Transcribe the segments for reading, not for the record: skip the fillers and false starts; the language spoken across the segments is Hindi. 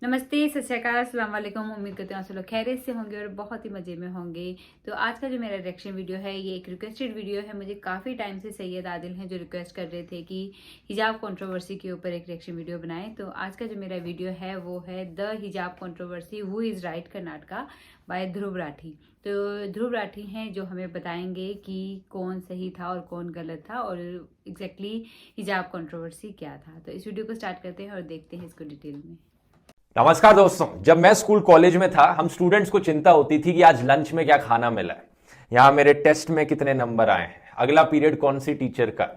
नमस्ते, सत श्री अकाल, अस्सलाम वालेकुम। उम्मीद करते हैं आप सब लोग खैरियत से होंगे और बहुत ही मज़े में होंगे। तो आज का जो मेरा रिएक्शन वीडियो है ये एक रिक्वेस्टेड वीडियो है। मुझे काफ़ी टाइम से सैयद आदिल हैं जो रिक्वेस्ट कर रहे थे कि हिजाब कंट्रोवर्सी के ऊपर एक रिएक्शन वीडियो बनाएं। तो आज का जो मेरा वीडियो है वो है the hijab controversy who is right Karnataka by Dhruv Rathee. तो ध्रुव राठी हैं जो हमें बताएंगे कि कौन सही था और कौन गलत था और एग्जैक्टली हिजाब कंट्रोवर्सी क्या था। तो इस वीडियो को स्टार्ट करते हैं और देखते हैं इसको डिटेल में। नमस्कार दोस्तों, जब मैं स्कूल कॉलेज में था हम स्टूडेंट्स को चिंता होती थी कि आज लंच में क्या खाना मिला है, यहां मेरे टेस्ट में कितने नंबर आए हैं, अगला पीरियड कौन सी टीचर का।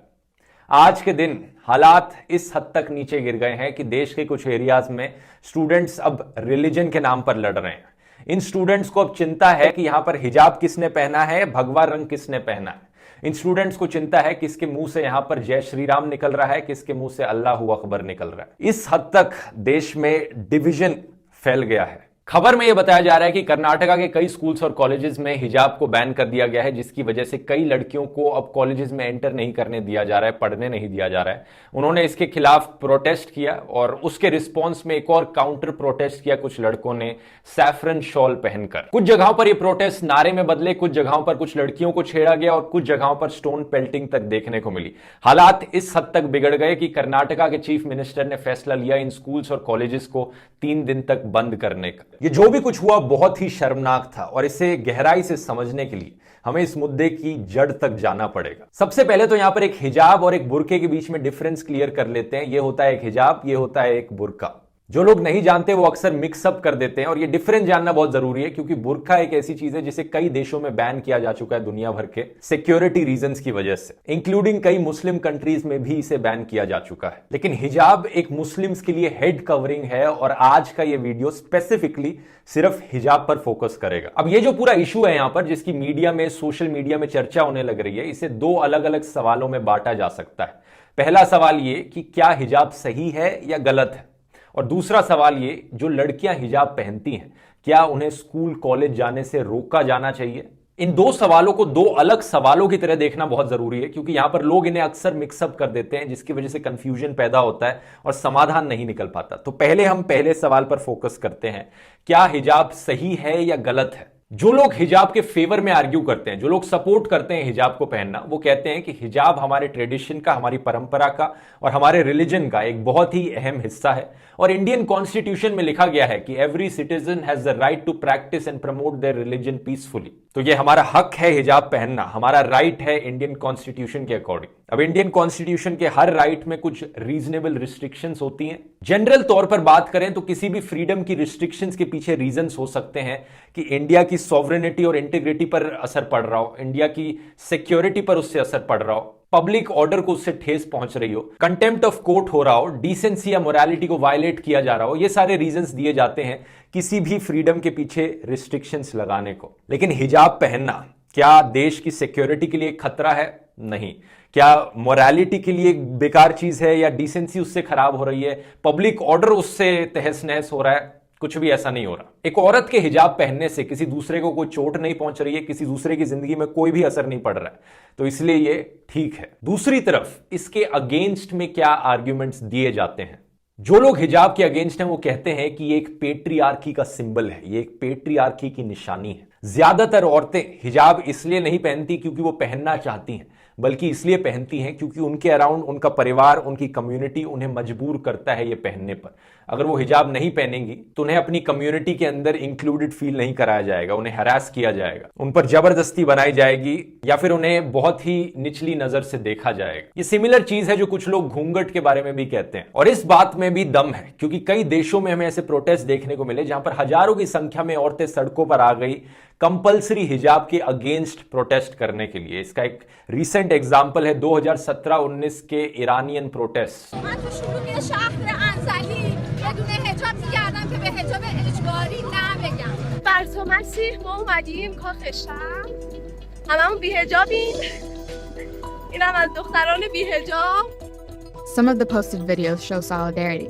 आज के दिन हालात इस हद तक नीचे गिर गए हैं कि देश के कुछ एरियाज में स्टूडेंट्स अब रिलीजन के नाम पर लड़ रहे हैं। इन स्टूडेंट्स को अब चिंता है कि यहां पर हिजाब किसने पहना है, भगवा रंग किसने पहना है। इन स्टूडेंट्स को चिंता है किसके मुंह से यहां पर जय श्री राम निकल रहा है, किसके मुंह से अल्लाहू अकबर निकल रहा है। इस हद तक देश में डिवीजन फैल गया है। खबर में यह बताया जा रहा है कि कर्नाटका के कई स्कूल्स और कॉलेजेस में हिजाब को बैन कर दिया गया है, जिसकी वजह से कई लड़कियों को अब कॉलेजेस में एंटर नहीं करने दिया जा रहा है, पढ़ने नहीं दिया जा रहा है। उन्होंने इसके खिलाफ प्रोटेस्ट किया और उसके रिस्पॉन्स में एक और काउंटर प्रोटेस्ट किया कुछ लड़कों ने सैफरन शॉल पहनकर। कुछ जगहों पर यह प्रोटेस्ट नारे में बदले, कुछ जगहों पर कुछ लड़कियों को छेड़ा गया और कुछ जगहों पर स्टोन पेल्टिंग तक देखने को मिली। हालात इस हद तक बिगड़ गए कि कर्नाटका के चीफ मिनिस्टर ने फैसला लिया इन स्कूल्स और कॉलेजेस को 3 दिन तक बंद करने का। ये जो भी कुछ हुआ बहुत ही शर्मनाक था और इसे गहराई से समझने के लिए हमें इस मुद्दे की जड़ तक जाना पड़ेगा। सबसे पहले तो यहां पर एक हिजाब और एक बुर्के के बीच में डिफरेंस क्लियर कर लेते हैं। यह होता है एक हिजाब, यह होता है एक बुर्का। जो लोग नहीं जानते वो अक्सर मिक्सअप कर देते हैं और ये डिफरेंस जानना बहुत जरूरी है, क्योंकि बुर्का एक ऐसी चीज है जिसे कई देशों में बैन किया जा चुका है दुनिया भर के सिक्योरिटी रीजंस की वजह से, इंक्लूडिंग कई मुस्लिम कंट्रीज में भी इसे बैन किया जा चुका है। लेकिन हिजाब एक मुस्लिम्स के लिए हेड कवरिंग है और आज का ये वीडियो स्पेसिफिकली सिर्फ हिजाब पर फोकस करेगा। अब ये जो पूरा इशू है यहां पर जिसकी मीडिया में, सोशल मीडिया में चर्चा होने लग रही है, इसे 2 अलग अलग सवालों में बांटा जा सकता है। पहला सवाल ये कि क्या हिजाब सही है या गलत है, और दूसरा सवाल ये जो लड़कियां हिजाब पहनती हैं क्या उन्हें स्कूल कॉलेज जाने से रोका जाना चाहिए। इन 2 सवालों को 2 अलग सवालों की तरह देखना बहुत जरूरी है, क्योंकि यहां पर लोग इन्हें अक्सर मिक्सअप कर देते हैं जिसकी वजह से कंफ्यूजन पैदा होता है और समाधान नहीं निकल पाता। तो पहले हम पहले सवाल पर फोकस करते हैं, क्या हिजाब सही है या गलत है। जो लोग हिजाब के फेवर में आर्ग्यू करते हैं, जो लोग सपोर्ट करते हैं हिजाब को पहनना, वो कहते हैं कि हिजाब हमारे ट्रेडिशन का, हमारी परंपरा का और हमारे रिलीजन का एक बहुत ही अहम हिस्सा है और इंडियन कॉन्स्टिट्यूशन में लिखा गया है कि every citizen has the right to practise and promote their religion peacefully. तो ये हमारा हक है हिजाब पहनना, हमारा राइट है इंडियन कॉन्स्टिट्यूशन के अकॉर्डिंग। अब इंडियन कॉन्स्टिट्यूशन के हर राइट में कुछ रीजनेबल रिस्ट्रिक्शंस होती हैं। जनरल तौर पर बात करें तो किसी भी फ्रीडम की रिस्ट्रिक्शंस के पीछे रीजंस हो सकते हैं कि इंडिया की सॉवरेनिटी और इंटीग्रिटी पर असर पड़ रहा हो, इंडिया की सिक्योरिटी पर उससे असर पड़ रहा हो, पब्लिक ऑर्डर को उससे ठेस पहुंच रही हो, कंटेम्प्ट ऑफ कोर्ट हो रहा हो, डिसेंसी या मोरालिटी को वायलेट किया जा रहा हो। ये सारे रीजंस दिए जाते हैं किसी भी फ्रीडम के पीछे रिस्ट्रिक्शंस लगाने को। लेकिन हिजाब पहनना क्या देश की सिक्योरिटी के लिए खतरा है? नहीं। क्या मोरालिटी के लिए बेकार चीज है या डिसेंसी उससे खराब हो रही है, पब्लिक ऑर्डर उससे तहस नहस हो रहा है? कुछ भी ऐसा नहीं हो रहा। एक औरत के हिजाब पहनने से किसी दूसरे को कोई चोट नहीं पहुंच रही है, किसी दूसरे की जिंदगी में कोई भी असर नहीं पड़ रहा है, तो इसलिए ये ठीक है। दूसरी तरफ इसके अगेंस्ट में क्या आर्ग्यूमेंट्स दिए जाते हैं। जो लोग हिजाब के अगेंस्ट हैं वो कहते हैं कि ये एक पेट्रियार्की का सिंबल है, ये एक पेट्रियार्की की निशानी है। ज्यादातर औरतें हिजाब इसलिए नहीं पहनती क्योंकि वो पहनना चाहती हैं, बल्कि इसलिए पहनती हैं क्योंकि उनके अराउंड उनका परिवार, उनकी कम्युनिटी उन्हें मजबूर करता है ये पहनने पर। अगर वो हिजाब नहीं पहनेंगी तो उन्हें अपनी कम्युनिटी के अंदर इंक्लूडेड फील नहीं कराया जाएगा, उन्हें हरास किया जाएगा, उन पर जबरदस्ती बनाई जाएगी या फिर उन्हें बहुत ही निचली नजर से देखा जाएगा। ये सिमिलर चीज है जो कुछ लोग घूंघट के बारे में भी कहते हैं और इस बात में भी दम है, क्योंकि कई देशों में हमें ऐसे प्रोटेस्ट देखने को मिले जहां पर हजारों की संख्या में औरतें सड़कों पर आ गई कंपल्सरी हिजाब के अगेंस्ट प्रोटेस्ट करने के लिए। इसका एक रीसेंट एग्जांपल है 2017-19 के Iranian protest. Some of the posted videos show solidarity.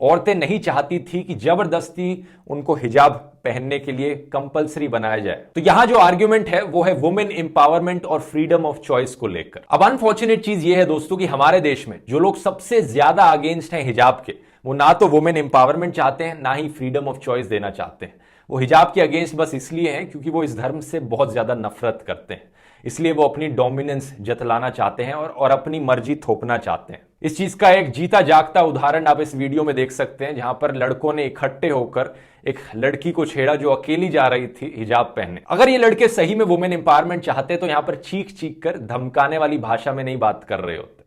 औरतें नहीं चाहती थी कि जबरदस्ती उनको हिजाब पहनने के लिए कंपलसरी बनाया जाए। तो यहां जो आर्ग्यूमेंट है वो है वुमेन एम्पावरमेंट और फ्रीडम ऑफ चॉइस को लेकर। अब अनफॉर्चुनेट चीज ये है दोस्तों कि हमारे देश में जो लोग सबसे ज्यादा अगेंस्ट हैं हिजाब के, वो ना तो वुमेन एम्पावरमेंट चाहते हैं, ना ही फ्रीडम ऑफ चॉइस देना चाहते हैं। वो हिजाब के अगेंस्ट बस इसलिए हैं क्योंकि वो इस धर्म से बहुत ज्यादा नफरत करते हैं, इसलिए वो अपनी डोमिनेंस जतलाना चाहते हैं और अपनी मर्जी थोपना चाहते हैं। इस चीज का एक जीता जागता उदाहरण आप इस वीडियो में देख सकते हैं, जहां पर लड़कों ने इकट्ठे होकर एक लड़की को छेड़ा जो अकेली जा रही थी हिजाब पहनने। अगर ये लड़के सही में वुमेन एम्पावरमेंट चाहते तो यहां पर चीख चीख कर धमकाने वाली भाषा में नहीं बात कर रहे होते।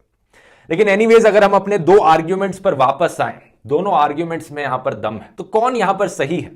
लेकिन एनीवेज, अगर हम अपने दो आर्ग्यूमेंट्स पर वापस आए, दोनों आर्ग्यूमेंट्स में यहां पर दम है, तो कौन यहां पर सही है?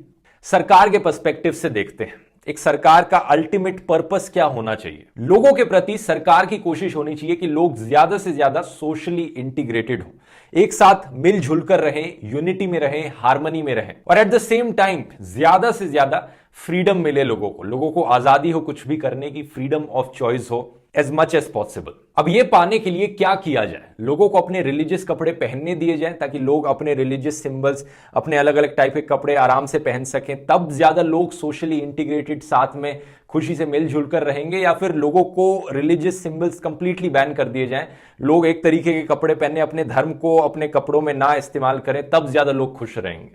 सरकार के पर्सपेक्टिव से देखते हैं। एक सरकार का अल्टीमेट पर्पस क्या होना चाहिए? लोगों के प्रति सरकार की कोशिश होनी चाहिए कि लोग ज्यादा से ज्यादा सोशली इंटीग्रेटेड हों, एक साथ मिलजुल कर रहें, यूनिटी में रहें, हार्मनी में रहें, और एट द सेम टाइम ज्यादा से ज्यादा फ्रीडम मिले लोगों को आजादी हो, कुछ भी करने की फ्रीडम ऑफ चॉइस हो एज मच एज पॉसिबल। अब यह पाने के लिए क्या किया जाए? लोगों को अपने रिलीजियस कपड़े पहनने दिए जाएं ताकि लोग अपने रिलीजियस सिंबल्स, अपने अलग अलग टाइप के कपड़े आराम से पहन सकें, तब ज्यादा लोग सोशली इंटीग्रेटेड साथ में खुशी से मिलजुल कर रहेंगे, या फिर लोगों को रिलीजियस सिंबल्स कंप्लीटली बैन कर दिए जाएं, लोग एक तरीके के कपड़े पहने, अपने धर्म को अपने कपड़ों में ना इस्तेमाल करें, तब ज्यादा लोग खुश रहेंगे?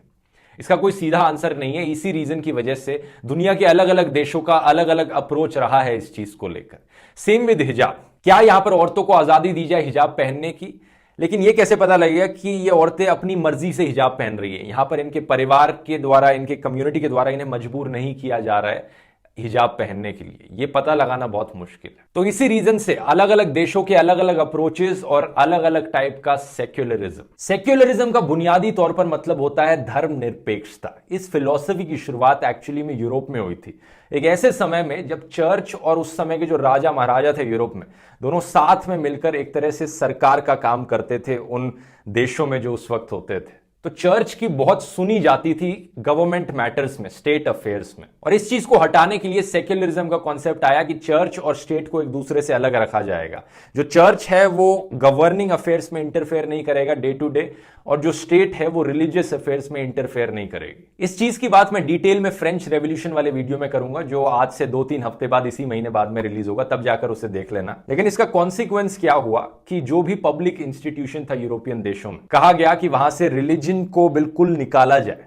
इसका कोई सीधा आंसर नहीं है। इसी रीजन की वजह से दुनिया के अलग अलग देशों का अलग अलग अप्रोच रहा है इस चीज को लेकर। सेम विद हिजाब। क्या यहां पर औरतों को आजादी दी जाए हिजाब पहनने की? लेकिन यह कैसे पता लगेगा कि ये औरतें अपनी मर्जी से हिजाब पहन रही है? यहां पर इनके परिवार के द्वारा, इनके कम्युनिटी के द्वारा इन्हें मजबूर नहीं किया जा रहा है हिजाब पहनने के लिए। यह पता लगाना बहुत मुश्किल है। तो इसी रीजन से अलग अलग देशों के अलग अलग अप्रोचेस और अलग अलग टाइप का सेक्युलरिज्म का बुनियादी तौर पर मतलब होता है धर्मनिरपेक्षता। इस फिलॉसफी की शुरुआत एक्चुअली में यूरोप में हुई थी, एक ऐसे समय में जब चर्च और उस समय के जो राजा महाराजा थे यूरोप में, दोनों साथ में मिलकर एक तरह से सरकार का काम करते थे उन देशों में जो उस वक्त होते थे। तो चर्च की बहुत सुनी जाती थी गवर्नमेंट मैटर्स में, स्टेट अफेयर्स में। और इस चीज को हटाने के लिए सेक्युलरिज्म का कॉन्सेप्ट आया कि चर्च और स्टेट को एक दूसरे से अलग रखा जाएगा। जो चर्च है वो गवर्निंग अफेयर्स में इंटरफेयर नहीं करेगा डे टू डे, और जो स्टेट है वो रिलीजियस अफेयर्स में इंटरफेयर नहीं करेगी। इस चीज की बात मैं डिटेल में फ्रेंच रेवोल्यूशन वाले वीडियो में करूंगा, जो आज से 2-3 हफ्ते बाद, इसी महीने बाद में रिलीज होगा, तब जाकर उसे देख लेना। लेकिन इसका कॉन्सिक्वेंस क्या हुआ कि जो भी पब्लिक इंस्टीट्यूशन था यूरोपियन देशों में, कहा गया कि वहां से रिलीजन को बिल्कुल निकाला जाए,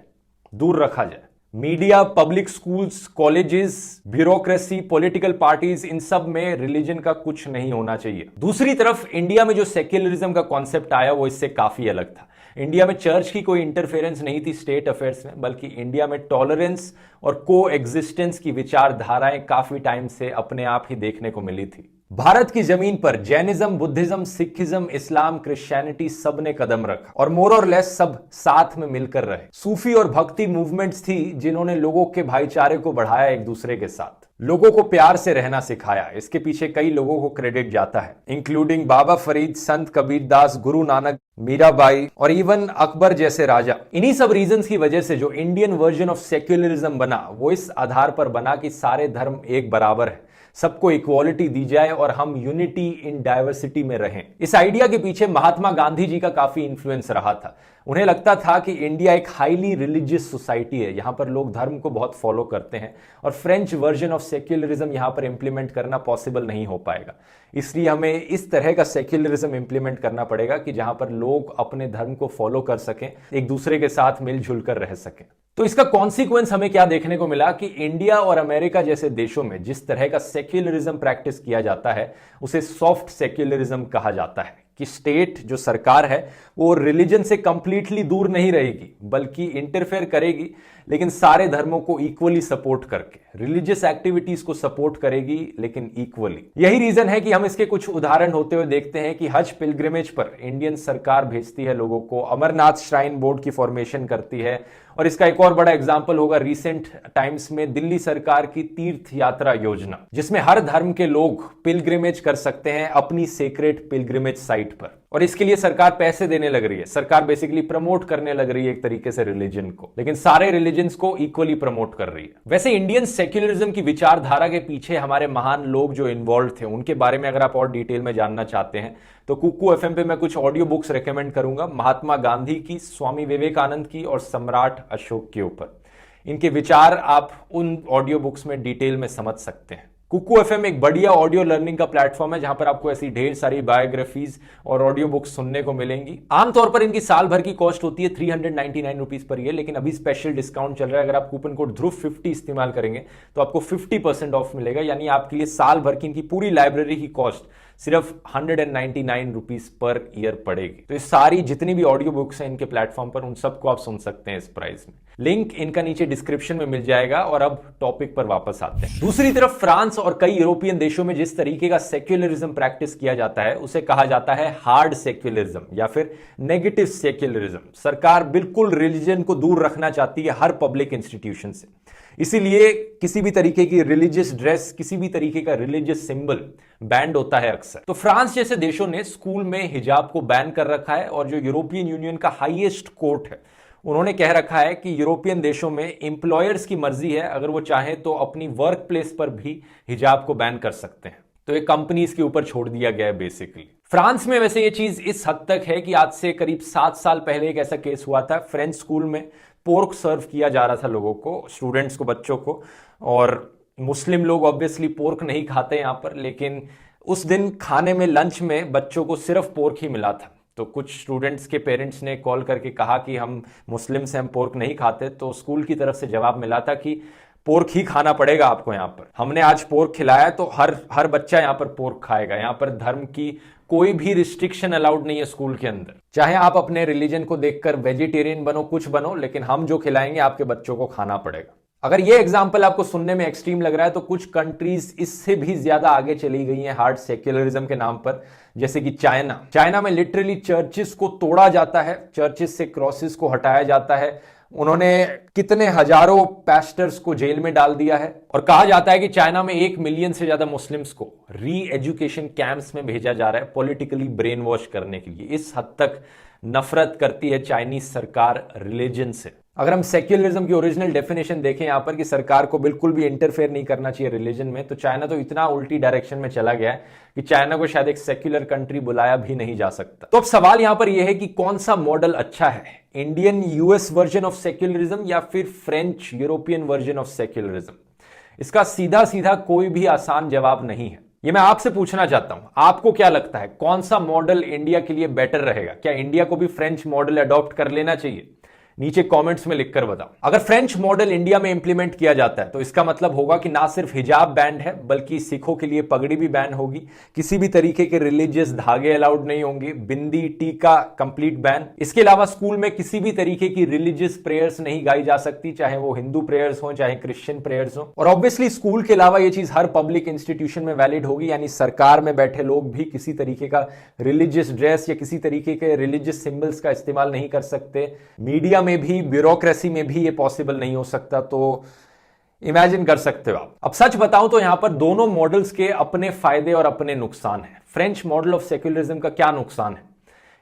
दूर रखा जाए। Media, public schools, colleges, bureaucracy, political parties, इन सब में रिलीजन का कुछ नहीं होना चाहिए। दूसरी तरफ इंडिया में जो सेक्युलरिज्म का कॉन्सेप्ट आया वो इससे काफी अलग था। इंडिया में चर्च की कोई इंटरफेरेंस नहीं थी स्टेट अफेयर्स में, बल्कि इंडिया में टॉलरेंस और को एग्जिस्टेंस की विचारधाराएं काफी टाइम से अपने आप ही देखने को मिली थी। भारत की जमीन पर जैनिज्म, बुद्धिज्म, सिखिज्म, इस्लाम, क्रिश्चियनिटी सब ने कदम रखा और मोर और लेस सब साथ में मिलकर रहे। सूफी और भक्ति मूवमेंट्स थी जिन्होंने लोगों के भाईचारे को बढ़ाया, एक दूसरे के साथ लोगों को प्यार से रहना सिखाया। इसके पीछे कई लोगों को क्रेडिट जाता है, इंक्लूडिंग बाबा फरीद, संत कबीरदास, गुरु नानक, मीराबाई और इवन अकबर जैसे राजा। इन्हीं सब रीजंस की वजह से जो इंडियन वर्जन ऑफ सेक्युलरिज्म बना, वो इस आधार पर बना कि सारे धर्म एक बराबर है, सबको इक्वालिटी दी जाए और हम यूनिटी इन डाइवर्सिटी में रहें। इस आइडिया के पीछे महात्मा गांधी जी का काफी इंफ्लुएंस रहा था। उन्हें लगता था कि इंडिया एक हाईली रिलीजियस सोसाइटी है, यहां पर लोग धर्म को बहुत फॉलो करते हैं और फ्रेंच वर्जन ऑफ सेक्युलरिज्म यहां पर इंप्लीमेंट करना पॉसिबल नहीं हो पाएगा। इसलिए हमें इस तरह का सेक्युलरिज्म इंप्लीमेंट करना पड़ेगा कि जहां पर लोग अपने धर्म को फॉलो कर सकें, एक दूसरे के साथ मिलजुल कर रह सकें। तो इसका कॉन्सिक्वेंस हमें क्या देखने को मिला कि इंडिया और अमेरिका जैसे देशों में जिस तरह का सेक्युलरिज्म प्रैक्टिस किया जाता है उसे सॉफ्ट सेक्युलरिज्म कहा जाता है, कि स्टेट जो सरकार है वो रिलीजन से कंप्लीटली दूर नहीं रहेगी बल्कि इंटरफेयर करेगी, लेकिन सारे धर्मों को इक्वली सपोर्ट करके, रिलीजियस एक्टिविटीज को सपोर्ट करेगी लेकिन इक्वली। यही रीजन है कि हम इसके कुछ उदाहरण होते हुए देखते हैं कि हज पिलग्रिमेज पर इंडियन सरकार भेजती है लोगों को, अमरनाथ श्राइन बोर्ड की फॉर्मेशन करती है, और इसका एक और बड़ा एग्जाम्पल होगा रिसेंट टाइम्स में दिल्ली सरकार की तीर्थ यात्रा योजना, जिसमें हर धर्म के लोग पिलग्रिमेज कर सकते हैं अपनी सेक्रेट पिलग्रिमेज साइट पर। और इसके लिए सरकार पैसे देने लग रही है, सरकार बेसिकली प्रमोट करने लग रही है एक तरीके से रिलीजन को, लेकिन सारे रिलीजन्स को इक्वली प्रमोट कर रही है। वैसे इंडियन सेक्युलरिज्म की विचारधारा के पीछे हमारे महान लोग जो इन्वॉल्व थे, उनके बारे में अगर आप और डिटेल में जानना चाहते हैं तो कुकू एफएम पे मैं कुछ ऑडियो बुक्स रेकमेंड करूंगा, महात्मा गांधी की, स्वामी विवेकानंद की और सम्राट अशोक के ऊपर। इनके विचार आप उन ऑडियो बुक्स में डिटेल में समझ सकते हैं। कुकू एफएम एक बढ़िया ऑडियो लर्निंग का प्लेटफॉर्म है जहां पर आपको ऐसी ढेर सारी बायोग्राफीज और ऑडियो बुक्स सुनने को मिलेंगी। आमतौर पर इनकी साल भर की कॉस्ट होती है 399 रुपीज पर ईयर, लेकिन अभी स्पेशल डिस्काउंट चल रहा है। अगर आप कूपन कोड ध्रुव50 इस्तेमाल करेंगे तो आपको 50% ऑफ मिलेगा, यानी आपके लिए साल भर की इनकी पूरी लाइब्रेरी की कॉस्ट सिर्फ 199 रुपीज पर ईयर पड़ेगी। तो ये सारी जितनी भी ऑडियो बुक्स हैं इनके प्लेटफॉर्म पर, उन सबको आप सुन सकते हैं इस प्राइस में। लिंक इनका नीचे डिस्क्रिप्शन में मिल जाएगा। और अब टॉपिक पर वापस आते हैं। दूसरी तरफ फ्रांस और कई यूरोपियन देशों में जिस तरीके का सेक्युलरिज्म प्रैक्टिस किया जाता है उसे कहा जाता है हार्ड सेक्युलरिज्म या फिर नेगेटिव सेक्युलरिज्म। सरकार बिल्कुल रिलीजन को दूर रखना चाहती है हर पब्लिक इंस्टीट्यूशन से, इसीलिए किसी भी तरीके की रिलीजियस ड्रेस, किसी भी तरीके का रिलीजियस सिंबल बैंड होता है अक्सर। तो फ्रांस जैसे देशों ने स्कूल में हिजाब को बैन कर रखा है, और जो यूरोपियन यूनियन का हाईएस्ट कोर्ट है उन्होंने कह रखा है कि यूरोपियन देशों में एम्प्लॉयर्स की मर्जी है, अगर वो चाहे तो अपनी वर्क प्लेस पर भी हिजाब को बैन कर सकते हैं। तो ये कंपनीज के ऊपर छोड़ दिया गया है बेसिकली। फ्रांस में वैसे ये चीज इस हद तक है कि आज से करीब 7 साल पहले एक ऐसा केस हुआ था। फ्रेंच स्कूल में पोर्क सर्व किया जा रहा था लोगों को, स्टूडेंट्स को, बच्चों को, और मुस्लिम लोग ऑब्वियसली पोर्क नहीं खाते यहां पर, लेकिन उस दिन खाने में, लंच में बच्चों को सिर्फ पोर्क ही मिला था। तो कुछ स्टूडेंट्स के पेरेंट्स ने कॉल करके कहा कि हम मुस्लिम से, हम पोर्क नहीं खाते। तो स्कूल की तरफ से जवाब मिला था कि पोर्क ही खाना पड़ेगा आपको यहाँ पर। हमने आज पोर्क खिलाया तो हर बच्चा यहाँ पर पोर्क खाएगा। यहाँ पर धर्म की कोई भी रिस्ट्रिक्शन अलाउड नहीं है स्कूल के अंदर। चाहे आप अपने रिलीजन को देखकर वेजिटेरियन बनो, कुछ बनो, लेकिन हम जो खिलाएंगे आपके बच्चों को खाना पड़ेगा। अगर ये एग्जाम्पल आपको सुनने में एक्सट्रीम लग रहा है तो कुछ कंट्रीज इससे भी ज्यादा आगे चली गई हैं हार्ड सेक्युलरिज्म के नाम पर, जैसे कि चाइना में लिटरली चर्चिस को तोड़ा जाता है, चर्चिस से क्रॉसेस को हटाया जाता है। उन्होंने कितने हजारों पास्टर्स को जेल में डाल दिया है, और कहा जाता है कि चाइना में 1 मिलियन से ज्यादा मुस्लिम्स को री एजुकेशन कैंप्स में भेजा जा रहा है पॉलिटिकली ब्रेन वॉश करने के लिए। इस हद तक नफरत करती है चाइनीज सरकार रिलीजन से। अगर हम सेक्युलरिज्म की ओरिजिनल डेफिनेशन देखें यहां पर कि सरकार को बिल्कुल भी इंटरफेयर नहीं करना चाहिए रिलीजन में, तो चाइना तो इतना उल्टी डायरेक्शन में चला गया है कि चाइना को शायद एक सेक्युलर कंट्री बुलाया भी नहीं जा सकता। तो अब सवाल यहां पर यह है कि कौन सा मॉडल अच्छा है, Indian US version of secularism या फिर French European version of secularism? इसका सीधा सीधा कोई भी आसान जवाब नहीं है। ये मैं आपसे पूछना चाहता हूं, आपको क्या लगता है कौन सा मॉडल इंडिया के लिए बेटर रहेगा? क्या इंडिया को भी फ्रेंच मॉडल अडॉप्ट कर लेना चाहिए? नीचे कमेंट्स में लिखकर बताओ। अगर फ्रेंच मॉडल इंडिया में इंप्लीमेंट किया जाता है तो इसका मतलब होगा कि ना सिर्फ हिजाब बैन है बल्कि सिखों के लिए पगड़ी भी बैन होगी, किसी भी तरीके के रिलीजियस धागे अलाउड नहीं होंगे, बिंदी, टीका कंप्लीट बैन। इसके अलावा स्कूल में किसी भी तरीके की रिलीजियस प्रेयर्स नहीं गाई जा सकती, चाहे वो हिंदू प्रेयर्स हो चाहे क्रिश्चियन प्रेयर्स हो। और ऑब्वियसली स्कूल के अलावा ये चीज हर पब्लिक इंस्टीट्यूशन में वैलिड होगी, यानी सरकार में बैठे लोग भी किसी तरीके का रिलीजियस ड्रेस या किसी तरीके के रिलीजियस सिंबल्स का इस्तेमाल नहीं कर सकते। मीडिया में भी, ब्यूरोक्रेसी में भी ये पॉसिबल नहीं हो सकता। तो इमेजिन कर सकते हो आप। अब सच बताऊं तो यहां पर दोनों मॉडल्स के अपने फायदे और अपने नुकसान हैं। फ्रेंच मॉडल ऑफ सेक्युलरिज्म का क्या नुकसान है?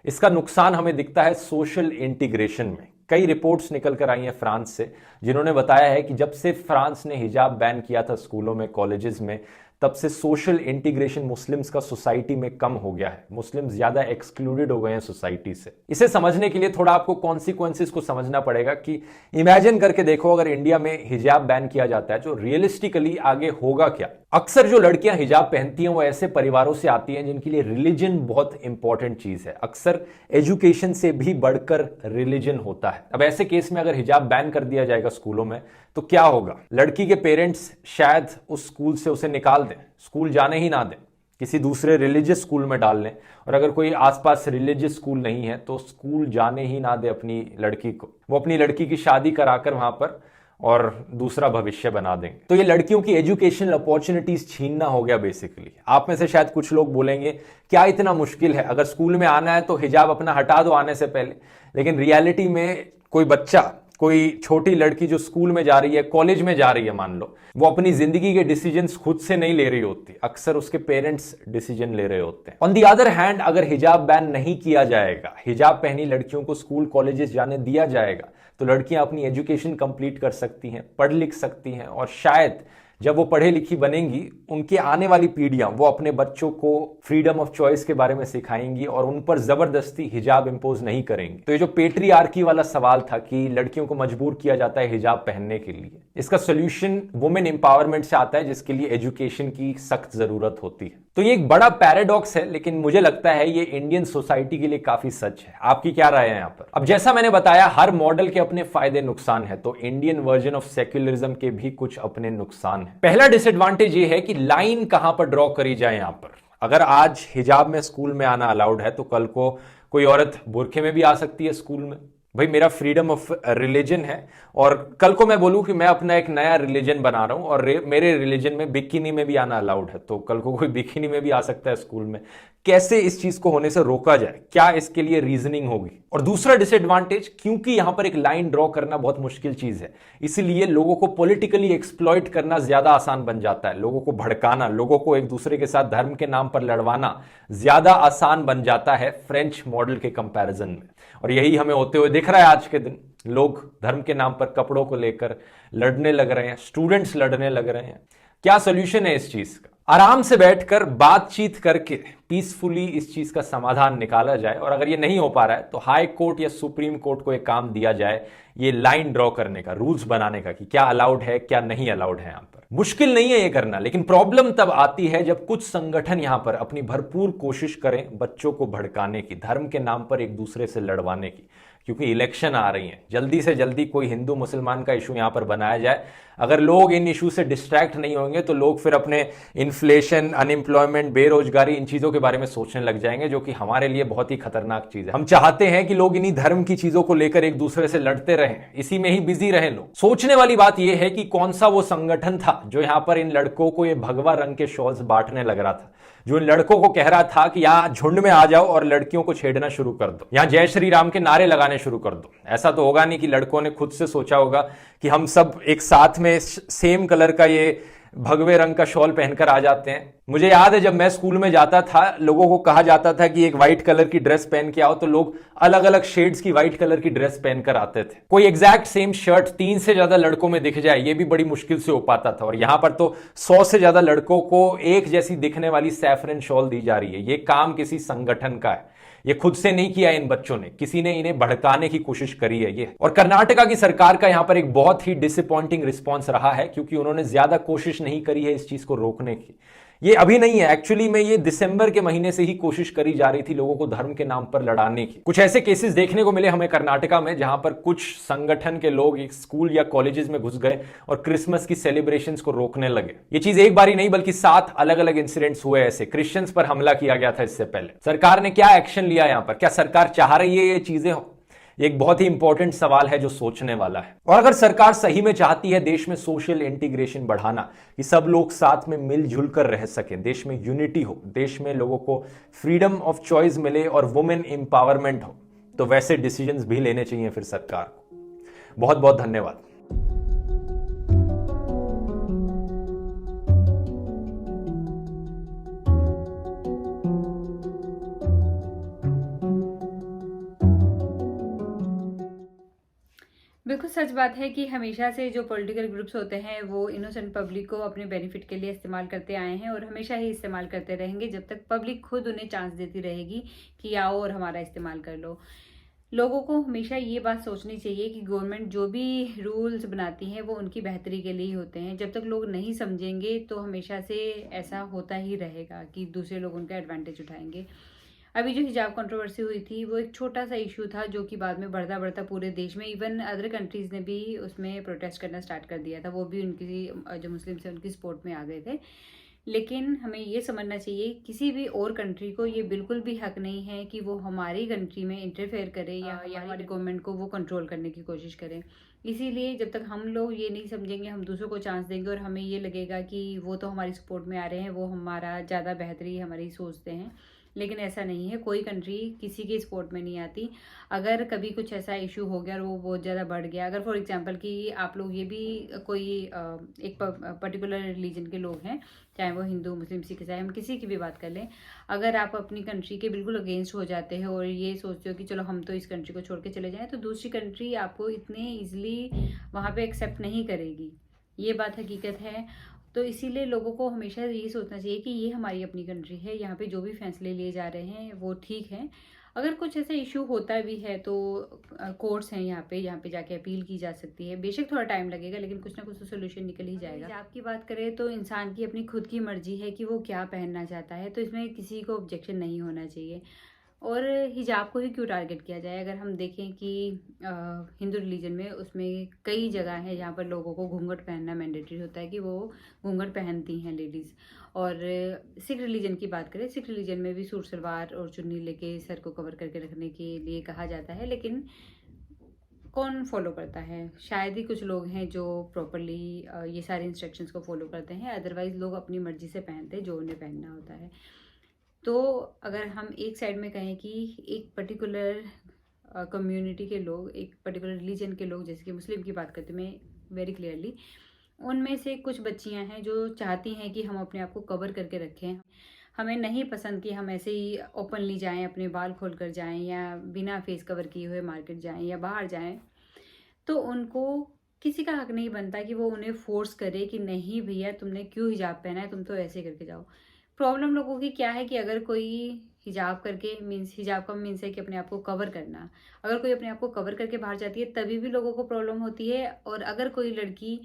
इसका नुकसान हमें दिखता है सोशल इंटीग्रेशन में। कई रिपोर्ट्स निकल कर आई हैं फ्रांस से, जिन्होंने बताया है कि जब से फ्रांस ने हिजाब बैन किया था स्कूलों में, कॉलेजेस में, तब से सोशल इंटीग्रेशन मुस्लिम्स का सोसाइटी में कम हो गया है। मुस्लिम्स ज्यादा एक्सक्लूडेड हो गए हैं सोसाइटी से। इसे समझने के लिए थोड़ा आपको कॉन्सिक्वेंसेस को समझना पड़ेगा कि इमेजिन करके देखो अगर इंडिया में हिजाब बैन किया जाता है तो रियलिस्टिकली आगे होगा क्या। अक्सर जो लड़कियां हिजाब पहनती हैं वो ऐसे परिवारों से आती हैं जिनके लिए रिलीजन बहुत इंपॉर्टेंट चीज है। अक्सर एजुकेशन से भी बढ़कर रिलीजन होता है। अब ऐसे केस में अगर हिजाब बैन कर दिया जाएगा स्कूलों में तो क्या होगा? लड़की के पेरेंट्स शायद उस स्कूल से उसे निकाल दें, स्कूल जाने ही ना दें, किसी दूसरे रिलीजियस स्कूल में डाल लें। और अगर कोई आसपास रिलीजियस स्कूल नहीं है तो स्कूल जाने ही ना दे अपनी लड़की को। वो अपनी लड़की की शादी कराकर वहां पर और दूसरा भविष्य बना देंगे। तो ये लड़कियों की एजुकेशनल अपॉर्चुनिटीज छीनना हो गया बेसिकली। आप में से शायद कुछ लोग बोलेंगे क्या इतना मुश्किल है, अगर स्कूल में आना है तो हिजाब अपना हटा दो आने से पहले। लेकिन रियलिटी में कोई बच्चा, कोई छोटी लड़की जो स्कूल में जा रही है, कॉलेज में जा रही है, मान लो, वो अपनी जिंदगी के डिसीजंस खुद से नहीं ले रही होती, अक्सर उसके पेरेंट्स डिसीजन ले रहे होते हैं। ऑन दी अदर हैंड अगर हिजाब बैन नहीं किया जाएगा, हिजाब पहनी लड़कियों को स्कूल कॉलेजेस जाने दिया जाएगा, तो लड़कियां अपनी एजुकेशन कंप्लीट कर सकती हैं, पढ़ लिख सकती हैं और शायद जब वो पढ़े लिखी बनेंगी, उनकी आने वाली पीढ़ियां वो अपने बच्चों को फ्रीडम ऑफ चॉइस के बारे में सिखाएंगी और उन पर जबरदस्ती हिजाब इंपोज नहीं करेंगी। तो ये जो पेट्रियार्की वाला सवाल था कि लड़कियों को मजबूर किया जाता है हिजाब पहनने के लिए, इसका सोल्यूशन वुमेन एम्पावरमेंट से आता है, जिसके लिए एजुकेशन की सख्त जरूरत होती है। तो ये एक बड़ा पैराडॉक्स है, लेकिन मुझे लगता है ये इंडियन सोसाइटी के लिए काफी सच है। आपकी क्या राय है यहाँ पर? अब जैसा मैंने बताया, हर मॉडल के अपने फायदे नुकसान है, तो इंडियन वर्जन ऑफ सेक्युलरिज्म के भी कुछ अपने नुकसान है। पहला डिसएडवांटेज ये है कि लाइन कहां पर ड्रॉ करी जाए। यहां पर अगर आज हिजाब में स्कूल में आना अलाउड है, तो कल को कोई औरत बुरखे में भी आ सकती है स्कूल में। भाई, मेरा फ्रीडम ऑफ रिलीजन है, और कल को मैं बोलूं कि मैं अपना एक नया रिलीजन बना रहा हूं और मेरे रिलीजन में बिकिनी में भी आना अलाउड है, तो कल को कोई बिकिनी में भी आ सकता है स्कूल में। कैसे इस चीज को होने से रोका जाए? क्या इसके लिए रीजनिंग होगी? और दूसरा डिसएडवांटेज, क्योंकि यहां पर एक लाइन ड्रॉ करना बहुत मुश्किल चीज है, इसीलिए लोगों को पॉलिटिकली एक्सप्लॉइट करना ज्यादा आसान बन जाता है। लोगों को भड़काना, लोगों को एक दूसरे के साथ धर्म के नाम पर लड़वाना ज्यादा आसान बन जाता है फ्रेंच मॉडल के कंपैरिजन में। और यही हमें होते हुए दिख रहा है आज के दिन। लोग धर्म के नाम पर कपड़ों को लेकर लड़ने लग रहे हैं, स्टूडेंट्स लड़ने लग रहे हैं। क्या सोल्यूशन है इस चीज का? आराम से बैठकर बातचीत करके पीसफुली इस चीज का समाधान निकाला जाए, और अगर ये नहीं हो पा रहा है तो हाई कोर्ट या सुप्रीम कोर्ट को एक काम दिया जाए, ये लाइन ड्रॉ करने का, रूल्स बनाने का कि क्या अलाउड है क्या नहीं अलाउड है। यहां पर मुश्किल नहीं है ये करना, लेकिन प्रॉब्लम तब आती है जब कुछ संगठन यहां पर अपनी भरपूर कोशिश करें बच्चों को भड़काने की, धर्म के नाम पर एक दूसरे से लड़वाने की। क्योंकि इलेक्शन आ रही हैं, जल्दी से जल्दी कोई हिंदू मुसलमान का इशू यहां पर बनाया जाए। अगर लोग इन इशू से डिस्ट्रैक्ट नहीं होंगे तो लोग फिर अपने इन्फ्लेशन, अनएम्प्लॉयमेंट, बेरोजगारी, इन चीजों के बारे में सोचने लग जाएंगे, जो कि हमारे लिए बहुत ही खतरनाक चीज है। हम चाहते हैं कि लोग इन्हीं धर्म की चीजों को लेकर एक दूसरे से लड़ते रहें, इसी में ही बिजी रहें लोग। सोचने वाली बात यह है कि कौन सा वो संगठन था जो यहां पर इन लड़कों को ये भगवा रंग के शॉल्स बांटने लग रहा था, जो इन लड़कों को कह रहा था कि यहां झुंड में आ जाओ और लड़कियों को छेड़ना शुरू कर दो, यहां जय श्री राम के नारे लगाने शुरू कर दो। ऐसा तो होगा नहीं कि लड़कों ने खुद से सोचा होगा कि हम सब एक साथ में सेम कलर का ये भगवे रंग का शॉल पहनकर आ जाते हैं। मुझे याद है जब मैं स्कूल में जाता था, लोगों को कहा जाता था कि एक व्हाइट कलर की ड्रेस पहन के आओ, तो लोग अलग अलग शेड्स की व्हाइट कलर की ड्रेस पहनकर आते थे। कोई एग्जैक्ट सेम शर्ट 3 से ज्यादा लड़कों में दिख जाए, ये भी बड़ी मुश्किल से हो पाता था। और यहां पर तो 100 से ज्यादा लड़कों को एक जैसी दिखने वाली सैफरन शॉल दी जा रही है। ये काम किसी संगठन का है, ये खुद से नहीं किया इन बच्चों ने, किसी ने इन्हें भड़काने की कोशिश करी है ये। और कर्नाटका की सरकार का यहां पर एक बहुत ही डिसअपॉइंटिंग रिस्पॉन्स रहा है, क्योंकि उन्होंने ज्यादा कोशिश नहीं करी है इस चीज को रोकने की। ये अभी नहीं है, एक्चुअली में ये दिसंबर के महीने से ही कोशिश करी जा रही थी लोगों को धर्म के नाम पर लड़ाने की। कुछ ऐसे केसेस देखने को मिले हमें कर्नाटका में, जहां पर कुछ संगठन के लोग एक स्कूल या कॉलेजेस में घुस गए और क्रिसमस की सेलिब्रेशंस को रोकने लगे। ये चीज एक बारी नहीं बल्कि 7 अलग अलग इंसिडेंट्स हुए ऐसे। क्रिश्चियंस पर हमला किया गया था इससे पहले। सरकार ने क्या एक्शन लिया यहां पर? क्या सरकार चाह रही है ये चीजें हो? एक बहुत ही इंपॉर्टेंट सवाल है जो सोचने वाला है। और अगर सरकार सही में चाहती है देश में सोशल इंटीग्रेशन बढ़ाना, कि सब लोग साथ में मिलजुल कर रह सकें, देश में यूनिटी हो, देश में लोगों को फ्रीडम ऑफ चॉइस मिले और वुमेन एम्पावरमेंट हो, तो वैसे डिसीजंस भी लेने चाहिए फिर सरकार को। बहुत बहुत धन्यवाद। बिल्कुल सच बात है कि हमेशा से जो पॉलिटिकल ग्रुप्स होते हैं वो इनोसेंट पब्लिक को अपने बेनिफिट के लिए इस्तेमाल करते आए हैं और हमेशा ही इस्तेमाल करते रहेंगे, जब तक पब्लिक खुद उन्हें चांस देती रहेगी कि आओ और हमारा इस्तेमाल कर लो। लोगों को हमेशा ये बात सोचनी चाहिए कि गवर्नमेंट जो भी रूल्स बनाती है वो उनकी बेहतरी के लिए ही होते हैं। जब तक लोग नहीं समझेंगे तो हमेशा से ऐसा होता ही रहेगा कि दूसरे लोग उनका एडवांटेज उठाएंगे। अभी जो हिजाब कंट्रोवर्सी हुई थी वो एक छोटा सा इशू था, जो कि बाद में बढ़ता बढ़ता पूरे देश में, इवन अदर कंट्रीज़ ने भी उसमें प्रोटेस्ट करना स्टार्ट कर दिया था। वो भी उनकी जो मुस्लिम्स हैं उनकी सपोर्ट में आ गए थे। लेकिन हमें ये समझना चाहिए किसी भी और कंट्री को ये बिल्कुल भी हक नहीं है कि वो हमारी कंट्री में इंटरफेयर करे या हमारी गवर्नमेंट को वो कंट्रोल करने की कोशिश करें। इसीलिए जब तक हम लोग ये नहीं समझेंगे, हम दूसरों को चांस देंगे और हमें ये लगेगा कि वो तो हमारी सपोर्ट में आ रहे हैं, वो हमारा ज़्यादा बेहतरी हमारी सोचते हैं, लेकिन ऐसा नहीं है। कोई कंट्री किसी के सपोर्ट में नहीं आती। अगर कभी कुछ ऐसा इशू हो गया और वो बहुत ज़्यादा बढ़ गया, अगर फॉर एग्जांपल कि आप लोग ये भी कोई एक पर्टिकुलर रिलीजन के लोग हैं, चाहे वो हिंदू, मुस्लिम, सिख, ईसाई, हम किसी की भी बात कर लें, अगर आप अपनी कंट्री के बिल्कुल अगेंस्ट हो जाते हो और ये सोचते हो कि चलो हम तो इस कंट्री को छोड़ के चले जाएं, तो दूसरी कंट्री आपको इतने ईजिली वहाँ पे एक्सेप्ट नहीं करेगी। ये बात हकीकत है। तो इसीलिए लोगों को हमेशा यही सोचना चाहिए कि ये हमारी अपनी कंट्री है, यहाँ पे जो भी फैसले लिए जा रहे हैं वो ठीक हैं। अगर कुछ ऐसा इशू होता भी है तो कोर्ट्स हैं यहाँ पे जाके अपील की जा सकती है। बेशक थोड़ा टाइम लगेगा, लेकिन कुछ ना कुछ तो सोल्यूशन निकल ही जाएगा। हिजाब की बात करें तो इंसान की अपनी खुद की मर्जी है कि वो क्या पहनना चाहता है, तो इसमें किसी को ऑब्जेक्शन नहीं होना चाहिए। और हिजाब को ही क्यों टारगेट किया जाए? अगर हम देखें कि हिंदू रिलीजन में उसमें कई जगह है जहाँ पर लोगों को घूंघट पहनना मैंडेटरी होता है कि वो घूंघट पहनती हैं लेडीज़। और सिख रिलीजन की बात करें, सिख रिलीजन में भी सूट सलवार और चुन्नी लेके सर को कवर करके रखने के लिए कहा जाता है, लेकिन कौन फॉलो करता है? शायद ही कुछ लोग हैं जो प्रॉपरली ये सारे इंस्ट्रक्शंस को फॉलो करते हैं, अदरवाइज लोग अपनी मर्जी से पहनते हैं जो उन्हें पहनना होता है। तो अगर हम एक साइड में कहें कि एक पर्टिकुलर कम्युनिटी के लोग, एक पर्टिकुलर रिलीजन के लोग, जैसे कि मुस्लिम की बात करते हैं मैं वेरी क्लियरली, उनमें से कुछ बच्चियां हैं जो चाहती हैं कि हम अपने आप को कवर करके रखें। हमें नहीं पसंद कि हम ऐसे ही ओपनली जाएं, अपने बाल खोल कर जाएं या बिना फेस कवर किए हुए मार्केट जाएं या बाहर जाएं, तो उनको किसी का हक नहीं बनता कि वो उन्हें फोर्स करे कि नहीं भैया तुमने क्यों हिजाब पहना है, तुम तो ऐसे करके जाओ। प्रॉब्लम लोगों की क्या है कि अगर कोई हिजाब करके मीन्स, हिजाब का मीन्स है कि अपने आप को कवर करना, अगर कोई अपने आप को कवर करके बाहर जाती है तभी भी लोगों को प्रॉब्लम होती है, और अगर कोई लड़की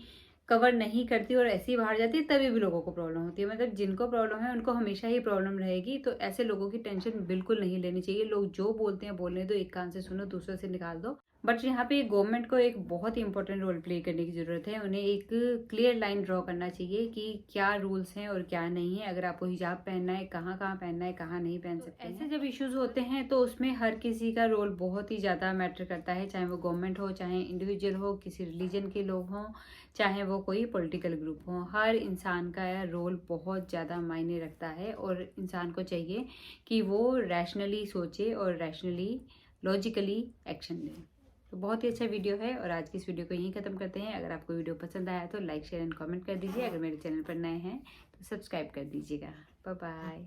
कवर नहीं करती और ऐसे ही बाहर जाती है तभी भी लोगों को प्रॉब्लम होती है। मतलब जिनको प्रॉब्लम है उनको हमेशा ही प्रॉब्लम रहेगी। तो ऐसे लोगों की टेंशन बिल्कुल नहीं लेनी चाहिए। लोग जो बोलते हैं बोलने दो, एक कान से सुनो दूसरे से निकाल दो। बट यहाँ पे गवर्नमेंट को एक बहुत ही इंपॉर्टेंट रोल प्ले करने की ज़रूरत है। उन्हें एक क्लियर लाइन ड्रॉ करना चाहिए कि क्या रूल्स हैं और क्या नहीं है। अगर आपको हिजाब पहनना है, कहाँ कहाँ पहनना है, कहाँ नहीं पहन सकते हैं। ऐसे जब इश्यूज होते हैं तो उसमें हर किसी का रोल बहुत ही ज़्यादा मैटर करता है, चाहे वो गवर्नमेंट हो, चाहे इंडिविजुअल हो, किसी रिलीजन के लोग हों, चाहे वो कोई पॉलिटिकल ग्रुप हो। हर इंसान का रोल बहुत ज़्यादा मायने रखता है और इंसान को चाहिए कि वो रैशनली सोचे और रैशनली लॉजिकली एक्शन ले। तो बहुत ही अच्छा वीडियो है और आज की इस वीडियो को यहीं खत्म करते हैं। अगर आपको वीडियो पसंद आया तो लाइक शेयर एंड कमेंट कर दीजिए। अगर मेरे चैनल पर नए हैं तो सब्सक्राइब कर दीजिएगा। Bye bye.